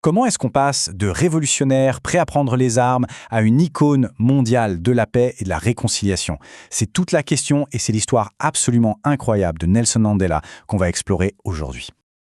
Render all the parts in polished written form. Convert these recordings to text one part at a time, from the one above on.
Comment est-ce qu'on passe de révolutionnaire, prêt à prendre les armes, à une icône mondiale de la paix et de la réconciliation? C'est toute la question et c'est l'histoire absolument incroyable de Nelson Mandela qu'on va explorer aujourd'hui.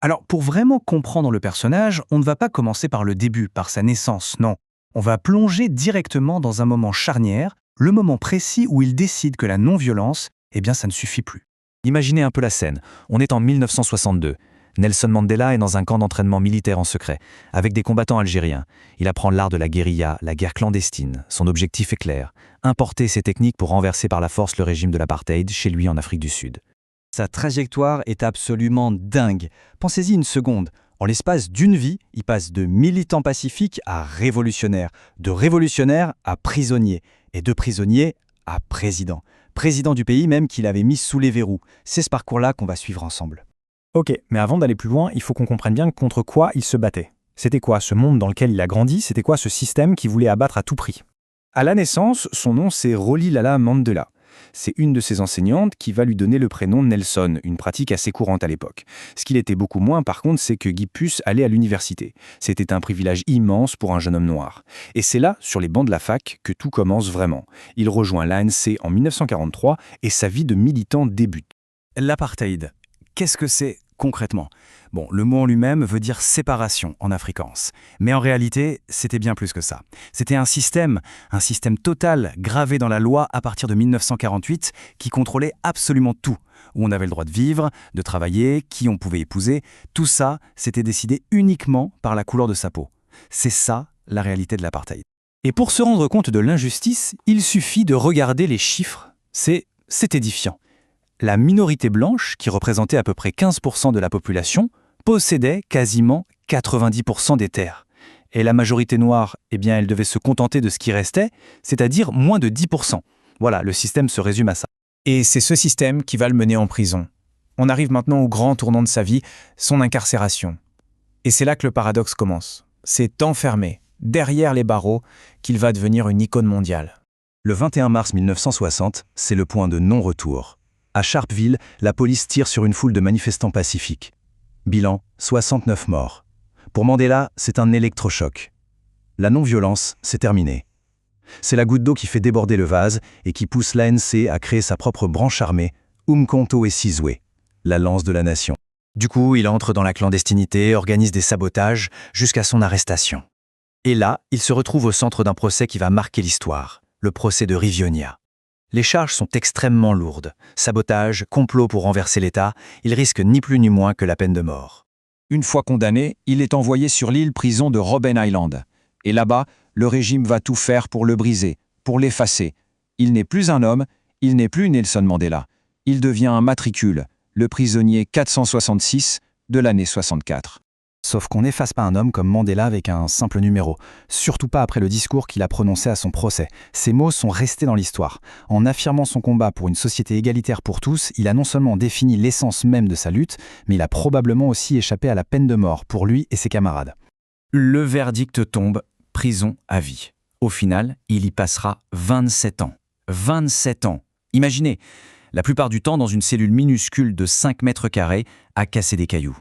Alors, pour vraiment comprendre le personnage, on ne va pas commencer par le début, par sa naissance, non. On va plonger directement dans un moment charnière, le moment précis où il décide que la non-violence, ça ne suffit plus. Imaginez un peu la scène. On est en 1962. Nelson Mandela est dans un camp d'entraînement militaire en secret, avec des combattants algériens. Il apprend l'art de la guérilla, la guerre clandestine. Son objectif est clair, importer ces techniques pour renverser par la force le régime de l'apartheid chez lui en Afrique du Sud. Sa trajectoire est absolument dingue. Pensez-y une seconde. En l'espace d'une vie, il passe de militant pacifique à révolutionnaire, de révolutionnaire à prisonnier, et de prisonnier à président. Président du pays même qu'il avait mis sous les verrous. C'est ce parcours-là qu'on va suivre ensemble. Ok, mais avant d'aller plus loin, il faut qu'on comprenne bien contre quoi il se battait. C'était quoi ce monde dans lequel il a grandi? C'était quoi ce système qu'il voulait abattre à tout prix? À la naissance, son nom c'est Rolihlahla Mandela. C'est une de ses enseignantes qui va lui donner le prénom Nelson, une pratique assez courante à l'époque. Ce qu'il était beaucoup moins, par contre, c'est que Guy puisse aller à l'université. C'était un privilège immense pour un jeune homme noir. Et c'est là, sur les bancs de la fac, que tout commence vraiment. Il rejoint l'ANC en 1943 et sa vie de militant débute. L'apartheid, qu'est-ce que c'est concrètement? Bon, le mot en lui-même veut dire séparation en afrikaans. Mais en réalité, c'était bien plus que ça. C'était un système total gravé dans la loi à partir de 1948 qui contrôlait absolument tout. Où on avait le droit de vivre, de travailler, qui on pouvait épouser. Tout ça, c'était décidé uniquement par la couleur de sa peau. C'est ça, la réalité de l'apartheid. Et pour se rendre compte de l'injustice, il suffit de regarder les chiffres. C'est édifiant. La minorité blanche, qui représentait à peu près 15% de la population, possédait quasiment 90% des terres. Et la majorité noire, elle devait se contenter de ce qui restait, c'est-à-dire moins de 10%. Voilà, le système se résume à ça. Et c'est ce système qui va le mener en prison. On arrive maintenant au grand tournant de sa vie, son incarcération. Et c'est là que le paradoxe commence. C'est enfermé, derrière les barreaux, qu'il va devenir une icône mondiale. Le 21 mars 1960, c'est le point de non-retour. À Sharpeville, la police tire sur une foule de manifestants pacifiques. Bilan, 69 morts. Pour Mandela, c'est un électrochoc. La non-violence, c'est terminé. C'est la goutte d'eau qui fait déborder le vase et qui pousse l'ANC à créer sa propre branche armée, Umkhonto we Sizwe, la lance de la nation. Du coup, il entre dans la clandestinité, organise des sabotages, jusqu'à son arrestation. Et là, il se retrouve au centre d'un procès qui va marquer l'histoire, le procès de Rivionia. Les charges sont extrêmement lourdes. Sabotage, complot pour renverser l'État, il risque ni plus ni moins que la peine de mort. Une fois condamné, il est envoyé sur l'île prison de Robben Island. Et là-bas, le régime va tout faire pour le briser, pour l'effacer. Il n'est plus un homme, il n'est plus Nelson Mandela. Il devient un matricule, le prisonnier 466 de l'année 64. Sauf qu'on n'efface pas un homme comme Mandela avec un simple numéro. Surtout pas après le discours qu'il a prononcé à son procès. Ces mots sont restés dans l'histoire. En affirmant son combat pour une société égalitaire pour tous, il a non seulement défini l'essence même de sa lutte, mais il a probablement aussi échappé à la peine de mort pour lui et ses camarades. Le verdict tombe, prison à vie. Au final, il y passera 27 ans. 27 ans. Imaginez, la plupart du temps dans une cellule minuscule de 5 mètres carrés, à casser des cailloux.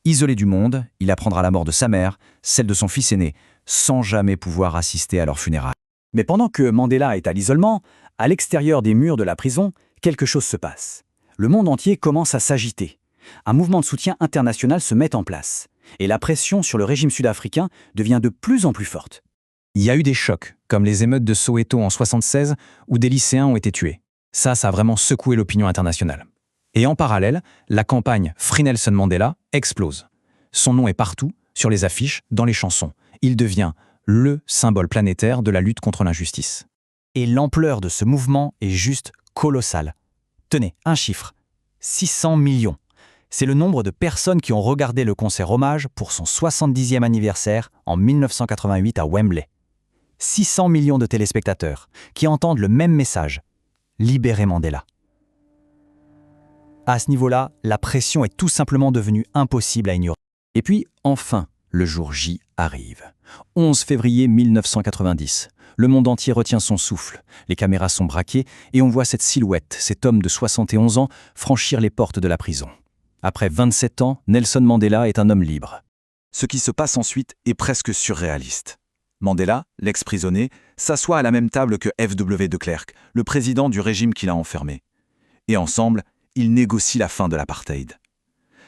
Isolé du monde, il apprendra la mort de sa mère, celle de son fils aîné, sans jamais pouvoir assister à leurs funérailles. Mais pendant que Mandela est à l'isolement, à l'extérieur des murs de la prison, quelque chose se passe. Le monde entier commence à s'agiter. Un mouvement de soutien international se met en place. Et la pression sur le régime sud-africain devient de plus en plus forte. Il y a eu des chocs, comme les émeutes de Soweto en 1976, où des lycéens ont été tués. Ça a vraiment secoué l'opinion internationale. Et en parallèle, la campagne Free Nelson Mandela explose. Son nom est partout, sur les affiches, dans les chansons. Il devient le symbole planétaire de la lutte contre l'injustice. Et l'ampleur de ce mouvement est juste colossale. Tenez, un chiffre. 600 millions. C'est le nombre de personnes qui ont regardé le concert hommage pour son 70e anniversaire en 1988 à Wembley. 600 millions de téléspectateurs qui entendent le même message. Libérez Mandela. À ce niveau-là, la pression est tout simplement devenue impossible à ignorer. Et puis, enfin, le jour J arrive. 11 février 1990. Le monde entier retient son souffle. Les caméras sont braquées et on voit cette silhouette, cet homme de 71 ans, franchir les portes de la prison. Après 27 ans, Nelson Mandela est un homme libre. Ce qui se passe ensuite est presque surréaliste. Mandela, l'ex-prisonnier, s'assoit à la même table que F.W. de Klerk, le président du régime qui l'a enfermé. Et ensemble, ils négocient la fin de l'apartheid.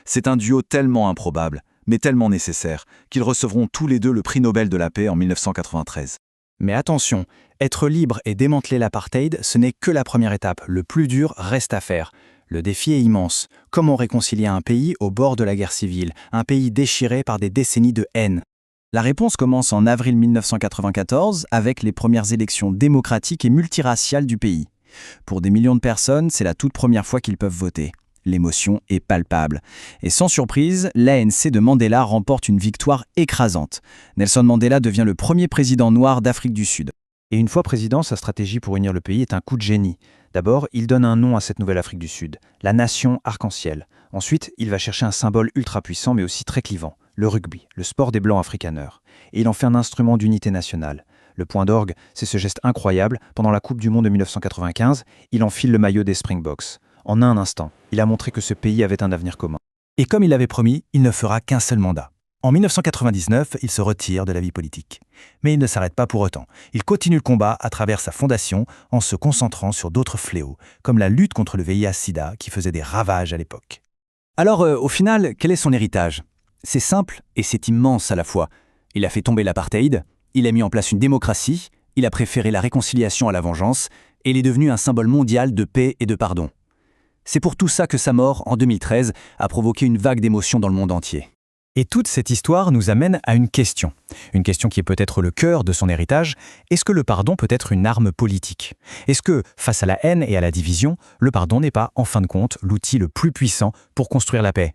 C'est un duo tellement improbable, mais tellement nécessaire, qu'ils recevront tous les deux le prix Nobel de la paix en 1993. Mais attention, être libre et démanteler l'apartheid, ce n'est que la première étape. Le plus dur reste à faire. Le défi est immense. Comment réconcilier un pays au bord de la guerre civile, un pays déchiré par des décennies de haine? La réponse commence en avril 1994 avec les premières élections démocratiques et multiraciales du pays. Pour des millions de personnes, c'est la toute première fois qu'ils peuvent voter. L'émotion est palpable. Et sans surprise, l'ANC de Mandela remporte une victoire écrasante. Nelson Mandela devient le premier président noir d'Afrique du Sud. Et une fois président, sa stratégie pour unir le pays est un coup de génie. D'abord, il donne un nom à cette nouvelle Afrique du Sud, la nation arc-en-ciel. Ensuite, il va chercher un symbole ultra puissant mais aussi très clivant, le rugby, le sport des Blancs afrikaners. Et il en fait un instrument d'unité nationale. Le point d'orgue, c'est ce geste incroyable. Pendant la Coupe du Monde de 1995, il enfile le maillot des Springboks. En un instant, il a montré que ce pays avait un avenir commun. Et comme il l'avait promis, il ne fera qu'un seul mandat. En 1999, il se retire de la vie politique. Mais il ne s'arrête pas pour autant. Il continue le combat à travers sa fondation en se concentrant sur d'autres fléaux, comme la lutte contre le VIH-Sida qui faisait des ravages à l'époque. Alors, au final, quel est son héritage? C'est simple et c'est immense à la fois. Il a fait tomber l'apartheid, il a mis en place une démocratie, il a préféré la réconciliation à la vengeance, et il est devenu un symbole mondial de paix et de pardon. C'est pour tout ça que sa mort, en 2013, a provoqué une vague d'émotions dans le monde entier. Et toute cette histoire nous amène à une question qui est peut-être le cœur de son héritage. Est-ce que le pardon peut être une arme politique? Est-ce que, face à la haine et à la division, le pardon n'est pas, en fin de compte, l'outil le plus puissant pour construire la paix?